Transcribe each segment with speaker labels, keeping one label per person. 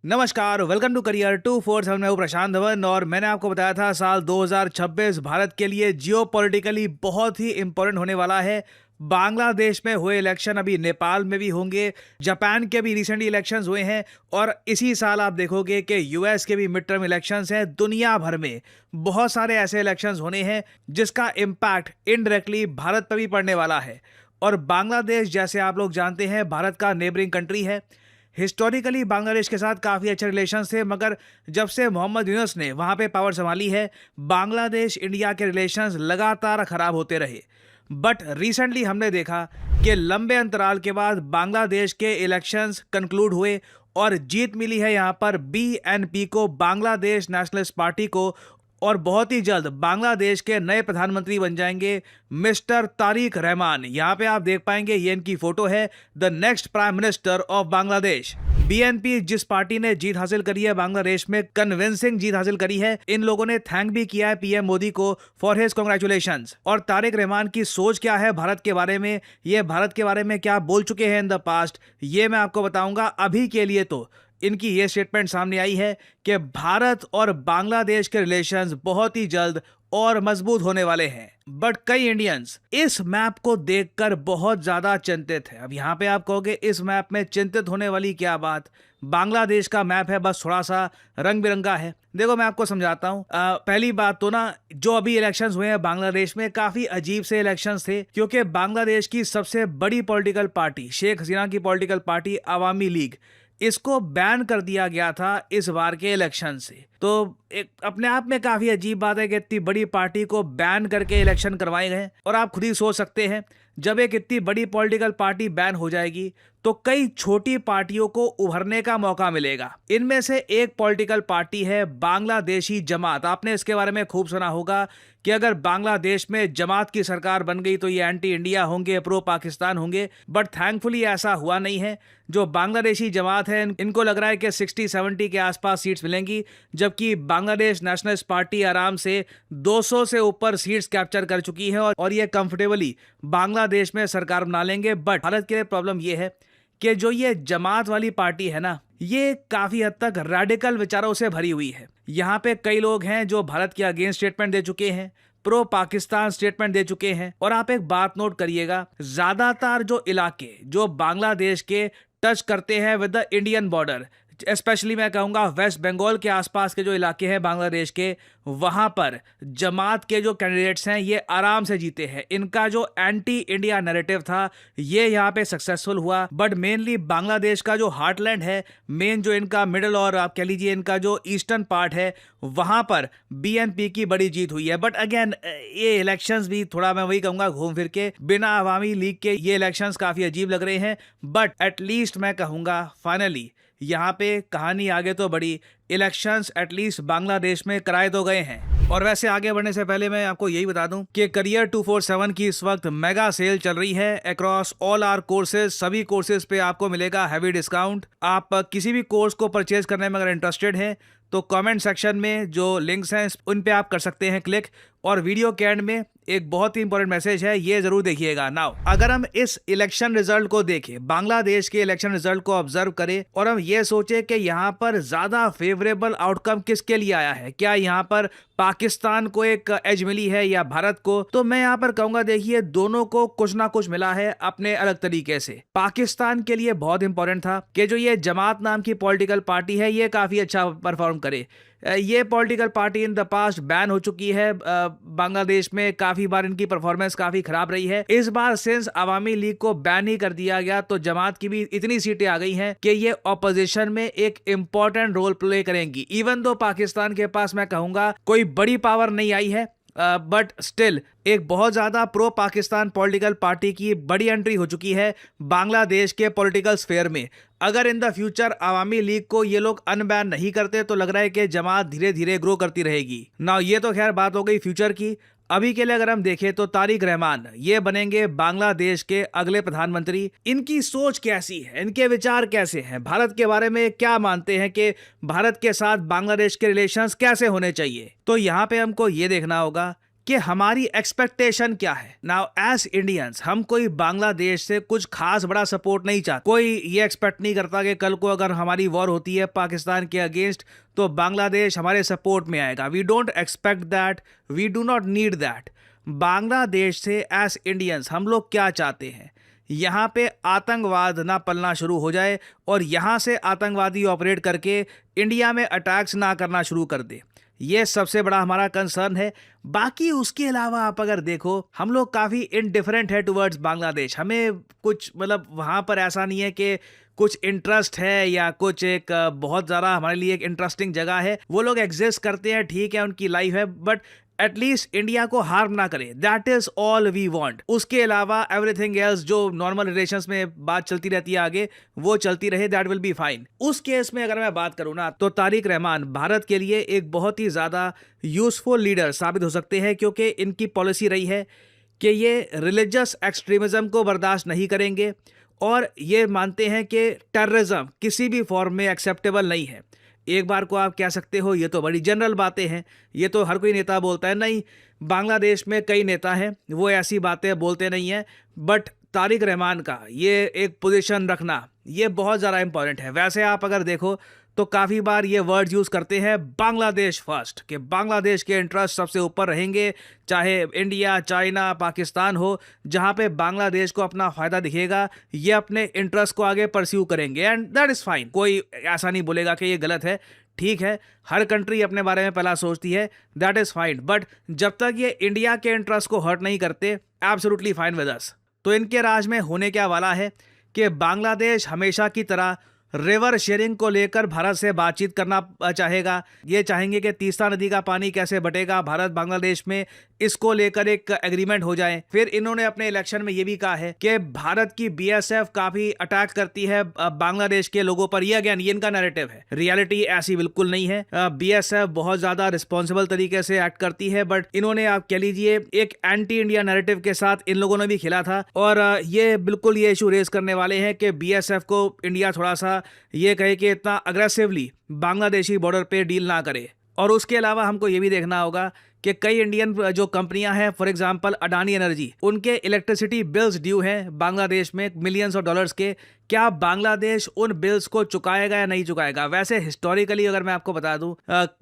Speaker 1: नमस्कार, welcome to career 247। मैं हूं प्रशांत धवन और मैंने आपको बताया था साल 2026 भारत के लिए जियोपॉलिटिकली बहुत ही इंपॉर्टेंट होने वाला है। बांग्लादेश में हुए इलेक्शन अभी नेपाल में भी होंगे, जापान के भी रिसेंटली इलेक्शंस हुए हैं और इसी साल आप देखोगे कि यूएस के भी मिड टर्म इलेक्शंस हैं। दुनिया भर में बहुत सारे ऐसे इलेक्शंस होने हैं जिसका इम्पैक्ट इनडायरेक्टली भारत पर भी पड़ने वाला है। और बांग्लादेश, जैसे आप लोग जानते हैं, भारत का नेबरिंग कंट्री है। हिस्टोरिकली बांग्लादेश के साथ काफ़ी अच्छे रिलेशंस थे, मगर जब से मोहम्मद यूनुस ने वहाँ पे पावर संभाली है, बांग्लादेश इंडिया के रिलेशंस लगातार ख़राब होते रहे। बट रिसेंटली हमने देखा कि लंबे अंतराल के बाद बांग्लादेश के इलेक्शंस कंक्लूड हुए और जीत मिली है यहाँ पर बीएनपी को, बांग्लादेश नेशनलिस्ट पार्टी को। और बहुत ही जल्द बांग्लादेश के नए प्रधानमंत्री बन जाएंगे मिस्टर तारिक रहमान। यहाँ पे आप देख पाएंगे, ये इनकी फोटो है, the next prime minister of Bangladesh. BNP जिस पार्टी ने जीत हासिल करी है बांग्लादेश में, कन्विंसिंग जीत हासिल करी है, इन लोगों ने थैंक भी किया है पीएम मोदी को फॉर हिज कांग्रेचुलेशंस। और तारिक रहमान की सोच क्या है भारत के बारे में, ये भारत के बारे में क्या बोल चुके हैं इन द पास्ट, ये मैं आपको बताऊंगा। अभी के लिए तो इनकी ये स्टेटमेंट सामने आई है कि भारत और बांग्लादेश के रिलेशंस बहुत ही जल्द और मजबूत होने वाले हैं। बट कई इंडियंस इस मैप को देखकर बहुत ज्यादा चिंतित है। अब यहाँ पे आप कहोगे इस मैप में चिंतित होने वाली क्या बात, बांग्लादेश का मैप है, बस थोड़ा सा रंग बिरंगा है। देखो मैं आपको समझाता हूँ। पहली बात तो ना, जो अभी इलेक्शंस हुए हैं बांग्लादेश में, काफी अजीब से इलेक्शंस थे, क्योंकि बांग्लादेश की सबसे बड़ी पॉलिटिकल पार्टी, शेख हसीना की पॉलिटिकल पार्टी अवामी लीग, इसको बैन कर दिया गया था इस बार के इलेक्शन से। तो एक अपने आप में काफी अजीब बात है कि इतनी बड़ी पार्टी को बैन करके इलेक्शन करवाए गए। और आप खुद ही सोच सकते हैं, जब एक इतनी बड़ी पॉलिटिकल पार्टी बैन हो जाएगी तो कई छोटी पार्टियों को उभरने का मौका मिलेगा। इनमें से एक पॉलिटिकल पार्टी है बांग्लादेशी जमात। आपने इसके बारे में खूब सुना होगा कि अगर बांग्लादेश में जमात की सरकार बन गई तो ये एंटी इंडिया होंगे, प्रो पाकिस्तान होंगे। बट थैंकफुली ऐसा हुआ नहीं है। जो बांग्लादेशी जमात है, इनको लग रहा है कि 60-70 के आसपास सीट्स मिलेंगी, जबकि बांग्लादेश नेशनलिस्ट पार्टी आराम से 200 से ऊपर सीट्स कैप्चर कर चुकी है और ये कंफर्टेबली बांग्लादेश में सरकार बना लेंगे। बट भारत के लिए प्रॉब्लम ये है कि जो ये जमात वाली पार्टी है ना, ये काफी हद तक रैडिकल विचारों से भरी हुई है। यहाँ पे कई लोग हैं जो भारत के अगेंस्ट स्टेटमेंट दे चुके हैं, प्रो पाकिस्तान स्टेटमेंट दे चुके हैं। और आप एक बात नोट करिएगा, ज्यादातर जो इलाके जो बांग्लादेश के टच करते हैं with the Indian border, specially मैं कहूँगा वेस्ट बंगाल के आसपास के जो इलाके हैं बांग्लादेश के, वहाँ पर जमात के जो कैंडिडेट्स हैं ये आराम से जीते हैं। इनका जो एंटी इंडिया नैरेटिव था ये यहाँ पे सक्सेसफुल हुआ। बट मेनली बांग्लादेश का जो हार्टलैंड है, मेन जो इनका मिडल और आप कह लीजिए इनका जो ईस्टर्न पार्ट है, वहाँ पर बीएनपी की बड़ी जीत हुई है। बट अगेन ये इलेक्शंस भी थोड़ा, मैं वही कहूँगा, घूम फिर के बिना अवामी लीग के ये इलेक्शंस काफ़ी अजीब लग रहे हैं। बट एटलीस्ट मैं कहूँगा फाइनली यहाँ पे कहानी आगे तो बढ़ी, इलेक्शंस एटलीस्ट बांग्लादेश में कराए तो गए हैं। और वैसे आगे बढ़ने से पहले मैं आपको यही बता दूं कि करियर 247 की इस वक्त मेगा सेल चल रही है अक्रॉस ऑल आवर कोर्सेज। सभी कोर्सेज पे आपको मिलेगा हैवी डिस्काउंट। आप किसी भी कोर्स को परचेज करने में अगर इंटरेस्टेड हैं तो कमेंट सेक्शन में जो लिंक्स हैं उन पे आप कर सकते हैं क्लिक। और वीडियो के एंड में एक बहुत ही इंपॉर्टेंट मैसेज है, ये जरूर देखिएगा। नाउ अगर हम इस इलेक्शन रिजल्ट को देखें, बांग्लादेश के इलेक्शन रिजल्ट को ऑब्जर्व करें और हम ये सोचे कि यहाँ पर ज्यादा फेवरेबल आउटकम किसके लिए आया है, क्या यहाँ पर पाकिस्तान को एक एज मिली है या भारत को, तो मैं यहाँ पर कहूंगा देखिए दोनों को कुछ ना कुछ मिला है अपने अलग तरीके से। पाकिस्तान के लिए बहुत इंपॉर्टेंट था कि जो ये जमात नाम की पॉलिटिकल पार्टी है ये काफी अच्छा परफॉर्म करे। ये political party in the past ban हो चुकी है बांग्लादेश में, काफी बार इनकी परफॉर्मेंस काफी खराब रही है। इस बार सिंस अवामी लीग को बैन ही कर दिया गया तो जमात की भी इतनी सीटें आ गई हैं कि ये ऑपोजिशन में एक इंपॉर्टेंट रोल प्ले करेंगी। इवन दो पाकिस्तान के पास मैं कहूंगा कोई बड़ी पावर नहीं आई है, बट स्टिल एक बहुत ज्यादा प्रो पाकिस्तान पॉलिटिकल पार्टी की बड़ी एंट्री हो चुकी है बांग्लादेश के पॉलिटिकल स्फेयर में। अगर in the future Awami league को ये लोग अनबैन नहीं करते तो लग रहा है कि जमात धीरे धीरे ग्रो करती रहेगी। नाउ ये तो खैर बात हो गई फ्यूचर की। अभी के लिए अगर हम देखें तो तारिक रहमान ये बनेंगे बांग्लादेश के अगले प्रधानमंत्री। इनकी सोच कैसी है, इनके विचार कैसे हैं, भारत के बारे में क्या मानते हैं कि भारत के साथ बांग्लादेश के रिलेशंस कैसे होने चाहिए, तो यहाँ पे हमको ये देखना होगा कि हमारी एक्सपेक्टेशन क्या है। नाउ एज इंडियंस हम कोई बांग्लादेश से कुछ खास बड़ा सपोर्ट नहीं चाहते। कोई ये एक्सपेक्ट नहीं करता कि कल को अगर हमारी वॉर होती है पाकिस्तान के अगेंस्ट तो बांग्लादेश हमारे सपोर्ट में आएगा। We don't expect that, we do not need that. Bangladesh से एज इंडियंस हम लोग क्या चाहते हैं, यहाँ पे आतंकवाद ना पलना शुरू हो जाए और यहाँ से आतंकवादी ऑपरेट करके इंडिया में अटैक्स ना करना शुरू कर दे। ये सबसे बड़ा हमारा कंसर्न है। बाकी उसके अलावा आप अगर देखो हम लोग काफ़ी इनडिफरेंट है टुवर्ड्स बांग्लादेश। हमें कुछ मतलब वहाँ पर ऐसा नहीं है कि कुछ इंटरेस्ट है या कुछ एक बहुत ज़्यादा हमारे लिए एक इंटरेस्टिंग जगह है। वो लोग एग्जिस्ट करते हैं, ठीक है, उनकी लाइफ है, बट एटलीस्ट इंडिया को हार्म ना करे, that is all we want. उसके अलावा एवरीथिंग एल्स जो नॉर्मल रिलेशंस में बात चलती रहती है आगे वो चलती रहे, दैट विल बी फाइन। उस केस में अगर मैं बात करूं ना तो तारिक रहमान भारत के लिए एक बहुत ही ज्यादा यूजफुल लीडर साबित हो सकते हैं, क्योंकि इनकी पॉलिसी रही है कि ये रिलीजियस एक्सट्रीमिज्म को बर्दाश्त नहीं करेंगे और ये मानते हैं कि टेररिज्म किसी भी फॉर्म में एक्सेप्टेबल नहीं है। एक बार को आप कह सकते हो ये तो बड़ी जनरल बातें हैं, ये तो हर कोई नेता बोलता है। नहीं, बांग्लादेश में कई नेता हैं वो ऐसी बातें बोलते नहीं हैं, बट तारिक रहमान का ये एक पोजीशन रखना ये बहुत ज़्यादा इंपॉर्टेंट है। वैसे आप अगर देखो तो काफ़ी बार ये वर्ड यूज़ करते हैं बांग्लादेश फर्स्ट, कि बांग्लादेश के इंटरेस्ट सबसे ऊपर रहेंगे, चाहे इंडिया, चाइना, पाकिस्तान हो, जहाँ पे बांग्लादेश को अपना फ़ायदा दिखेगा ये अपने इंटरेस्ट को आगे परस्यू करेंगे एंड दैट इज़ फाइन। कोई ऐसा नहीं बोलेगा कि ये गलत है, ठीक है, हर कंट्री अपने बारे में पहला सोचती है, दैट इज़ फाइन, बट जब तक ये इंडिया के इंटरेस्ट को हर्ट नहीं करते एब्सोल्युटली फाइन विद अस। तो इनके राज में होने क्या वाला है कि बांग्लादेश हमेशा की तरह रिवर शेयरिंग को लेकर भारत से बातचीत करना चाहेगा। ये चाहेंगे कि तीस्ता नदी का पानी कैसे बटेगा भारत बांग्लादेश में, इसको लेकर एक एग्रीमेंट हो जाए। फिर इन्होंने अपने इलेक्शन में ये भी कहा है कि भारत की बीएसएफ काफी अटैक करती है बांग्लादेश के लोगों पर। ये अगेन ये इनका नैरेटिव है, रियलिटी ऐसी बिल्कुल नहीं है। बीएसएफ बहुत ज्यादा रिस्पॉन्सिबल तरीके से एक्ट करती है, बट इन्होंने आप कह लीजिए एक एंटी इंडिया नैरेटिव के साथ इन लोगों ने भी खेला था और ये बिल्कुल ये इशू रेज करने वाले हैं कि बीएसएफ को इंडिया थोड़ा सा ये कहे कि इतना अग्रेसिवली बांग्लादेशी बॉर्डर पे डील ना करे। और उसके अलावा हमको ये भी देखना होगा कि कई इंडियन जो कंपनियां हैं, फॉर एग्जांपल अडानी एनर्जी, उनके इलेक्ट्रिसिटी बिल्स ड्यू हैं बांग्लादेश में मिलियंस ऑफ डॉलर्स के। क्या बांग्लादेश उन बिल्स को चुकाएगा या नहीं चुकाएगा? वैसे हिस्टोरिकली अगर मैं आपको बता दूं,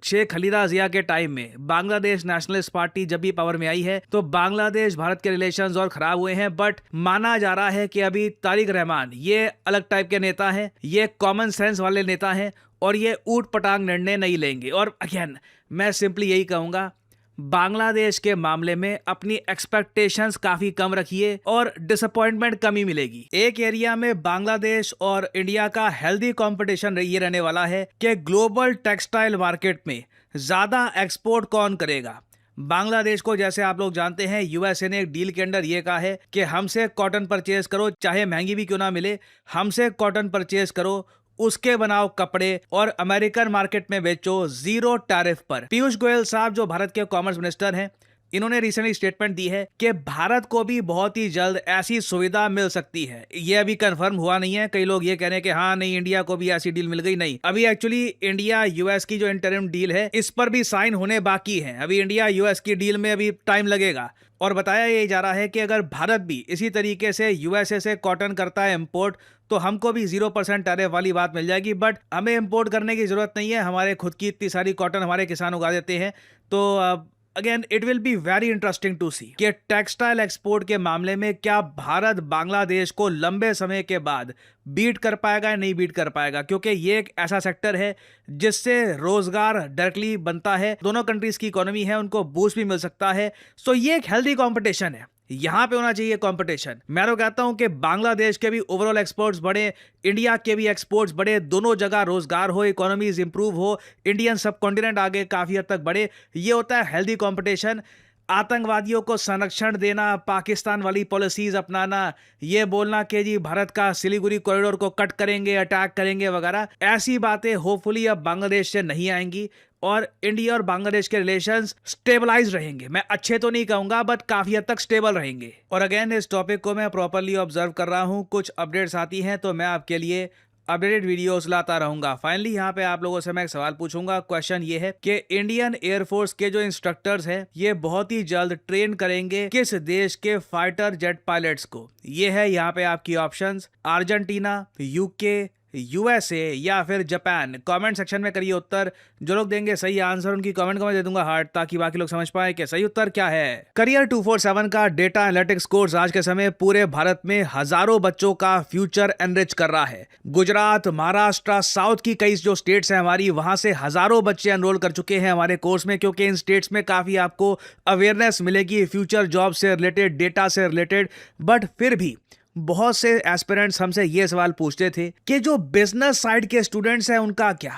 Speaker 1: शेख खलीदा जिया के टाइम में बांग्लादेश नेशनलिस्ट पार्टी जब भी पावर में आई है तो बांग्लादेश भारत के रिलेशंस और खराब हुए हैं, बट माना जा रहा है कि अभी तारिक रहमान ये अलग टाइप के नेता हैं, ये कॉमन सेंस वाले नेता हैं और ये ऊट पटांग निर्णय नहीं लेंगे। और अगेन मैं सिंपली यही कहूंगा, बांग्लादेश के मामले में अपनी एक्सपेक्टेशंस काफी कम रखिए और डिसअपॉइंटमेंट कम ही मिलेगी। एक एरिया में बांग्लादेश और इंडिया का हेल्दी कंपटीशन ये रहने वाला है कि ग्लोबल टेक्सटाइल मार्केट में ज्यादा एक्सपोर्ट कौन करेगा। बांग्लादेश को जैसे आप लोग जानते हैं यूएसए ने एक डील के अंदर ये कहा है कि हमसे कॉटन परचेज करो, चाहे महंगी भी क्यों ना मिले, हमसे कॉटन परचेज करो, उसके बनाओ कपड़े और अमेरिकन मार्केट में बेचो जीरो टैरिफ पर। पीयूष गोयल साहब जो भारत के कॉमर्स मिनिस्टर हैं, इन्होंने रिसेंटली स्टेटमेंट दी है कि भारत को भी बहुत ही जल्द ऐसी सुविधा मिल सकती है। ये अभी कंफर्म हुआ नहीं है, कई लोग ये कह रहे हैं कि हाँ नहीं इंडिया को भी ऐसी डील मिल गई। नहीं, अभी एक्चुअली इंडिया यूएस की जो इंटरिम डील है इस पर भी साइन होने बाकी है। अभी इंडिया यूएस की डील में अभी टाइम लगेगा और बताया यही जा रहा है कि अगर भारत भी इसी तरीके से यूएसए से कॉटन करता है इंपोर्ट तो हमको भी 0% टैरिफ वाली बात मिल जाएगी। बट हमें इंपोर्ट करने की जरूरत नहीं है, हमारे खुद की इतनी सारी कॉटन हमारे किसान उगा देते हैं। तो again it will be very interesting to see कि टेक्सटाइल एक्सपोर्ट के मामले में क्या भारत बांग्लादेश को लंबे समय के बाद बीट कर पाएगा या नहीं बीट कर पाएगा, क्योंकि ये एक ऐसा सेक्टर है जिससे रोजगार डायरेक्टली बनता है, दोनों कंट्रीज की इकोनॉमी है उनको बूस्ट भी मिल सकता है। सो ये एक हेल्दी कंपटीशन है, यहां पे होना चाहिए कंपटीशन। मैं तो कहता हूं कि बांग्लादेश के भी ओवरऑल एक्सपोर्ट्स बढ़े, इंडिया के भी एक्सपोर्ट्स बढ़े, दोनों जगह रोजगार हो, इकोनॉमीज इंप्रूव हो, इंडियन सब कॉन्टिनेंट आगे काफी हद तक बढ़े। ये होता है हेल्दी कंपटीशन। आतंकवादियों को संरक्षण देना, पाकिस्तान वाली पॉलिसीज अपनाना, ये बोलना कि जी भारत का सिलीगुड़ी कॉरिडोर को कट करेंगे, अटैक करेंगे वगैरह, ऐसी बातें होपफुली अब बांग्लादेश से नहीं आएंगी और इंडिया और बांग्लादेश के रिलेशंस स्टेबलाइज रहेंगे। मैं अच्छे तो नहीं कहूंगा बट काफी हद तक स्टेबल रहेंगे। और अगेन इस टॉपिक को मैं प्रॉपरली ऑब्जर्व कर रहा हूं, कुछ अपडेट्स आती हैं तो मैं आपके लिए अपडेटेड वीडियोस लाता रहूंगा। फाइनली यहाँ पे आप लोगों से मैं एक सवाल पूछूंगा। क्वेश्चन ये है कि इंडियन एयरफोर्स के जो इंस्ट्रक्टर्स हैं ये बहुत ही जल्द ट्रेन करेंगे किस देश के फाइटर जेट पायलट्स को? ये है यहाँ पे आपकी ऑप्शंस, अर्जेंटीना, यूके, यूएसए या फिर जापान। कमेंट सेक्शन में करिए उत्तर। जो लोग देंगे सही आंसर उनकी कमेंट को मैं दे दूंगा हार्ट, ताकि बाकी लोग समझ पाए कि सही उत्तर क्या है। करियर 247 का डेटा एनालिटिक्स कोर्स आज के समय पूरे भारत में हजारों बच्चों का फ्यूचर एनरिच कर रहा है। गुजरात, महाराष्ट्र, साउथ की कई जो स्टेट्स हैं हमारी, वहां से हजारों बच्चे एनरोल कर चुके हैं हमारे कोर्स में, क्योंकि इन स्टेट्स में काफी आपको अवेयरनेस मिलेगी फ्यूचर जॉब से रिलेटेड, डेटा से रिलेटेड। बट फिर भी बहुत से एस्पिरेंट्स हमसे ये सवाल पूछते थे कि जो बिजनेस साइड के स्टूडेंट्स हैं उनका क्या,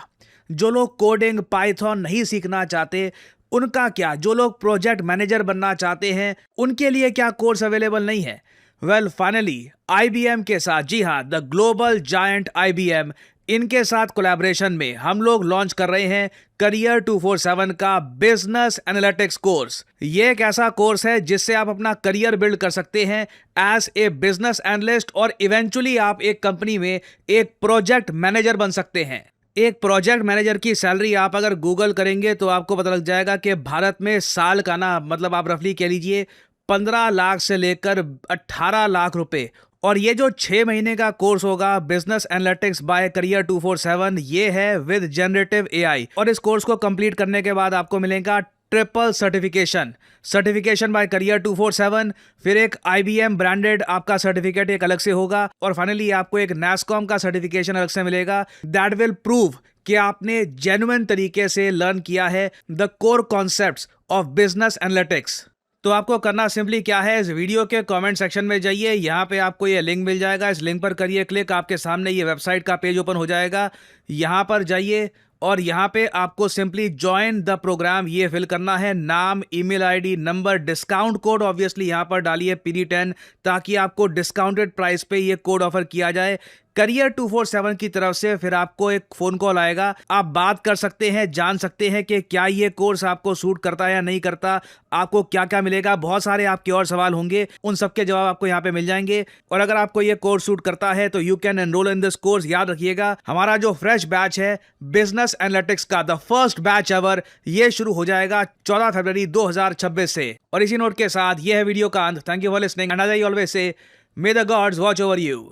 Speaker 1: जो लोग कोडिंग पाइथन नहीं सीखना चाहते उनका क्या, जो लोग प्रोजेक्ट मैनेजर बनना चाहते हैं उनके लिए क्या कोर्स अवेलेबल नहीं है? वेल फाइनली IBM के साथ, जी हाँ, द ग्लोबल जायंट IBM, इनके साथ कोलैबोरेशन में हम लोग लॉन्च कर रहे हैं करियर 247 का बिजनेस एनालिटिक्स कोर्स। ये एक ऐसा कोर्स है जिससे आप अपना करियर बिल्ड कर सकते हैं एज ए बिजनेस एनालिस्ट, और इवेंचुअली आप एक कंपनी में एक प्रोजेक्ट मैनेजर बन सकते हैं। एक प्रोजेक्ट मैनेजर की सैलरी आप अगर गूगल करेंगे तो आपको पता लग जाएगा कि भारत में साल का ना, मतलब आप रफली कह लीजिए 15 लाख से लेकर 18 लाख रुपए। और ये जो 6 महीने का कोर्स होगा बिजनेस एनालिटिक्स बाय करियर 247, ये है विद जनरेटिव AI। और इस कोर्स को कंप्लीट करने के बाद आपको मिलेगा ट्रिपल सर्टिफिकेशन बाय करियर 247, फिर एक IBM ब्रांडेड आपका सर्टिफिकेट एक अलग से होगा, और फाइनली आपको एक NASSCOM का सर्टिफिकेशन अलग से मिलेगा। दैट विल प्रूव कि आपने जेन्युइन तरीके से लर्न किया है the core concepts of business analytics. तो आपको करना सिंपली क्या है, इस वीडियो के कमेंट सेक्शन में जाइए, यहाँ पे आपको ये लिंक मिल जाएगा, इस लिंक पर करिए क्लिक, आपके सामने ये वेबसाइट का पेज ओपन हो जाएगा। यहाँ पर जाइए और यहाँ पे आपको सिंपली ज्वाइन द प्रोग्राम ये फिल करना है, नाम, email ID, number, discount code obviously यहाँ पर डालिए PD10, ताकि आपको डिस्काउंटेड प्राइस पे ये कोड ऑफर किया जाए करियर 247 की तरफ से। फिर आपको एक फोन कॉल आएगा, आप बात कर सकते हैं, जान सकते हैं कि क्या ये कोर्स आपको सूट करता है या नहीं करता, आपको क्या क्या मिलेगा। बहुत सारे आपके और सवाल होंगे, उन सबके जवाब आपको यहाँ पे मिल जाएंगे। और अगर आपको ये कोर्स सूट करता है तो you can enrol in this course. याद रखिएगा हमारा जो फ्रेश बैच है बिजनेस एनालिटिक्स का, द फर्स्ट बैच एवर, ये शुरू हो जाएगा 14 फरवरी 2026 से। और इसी नोट के साथ ये है वीडियो का अंत। Thank you for listening and as I always say, may the gods watch over you.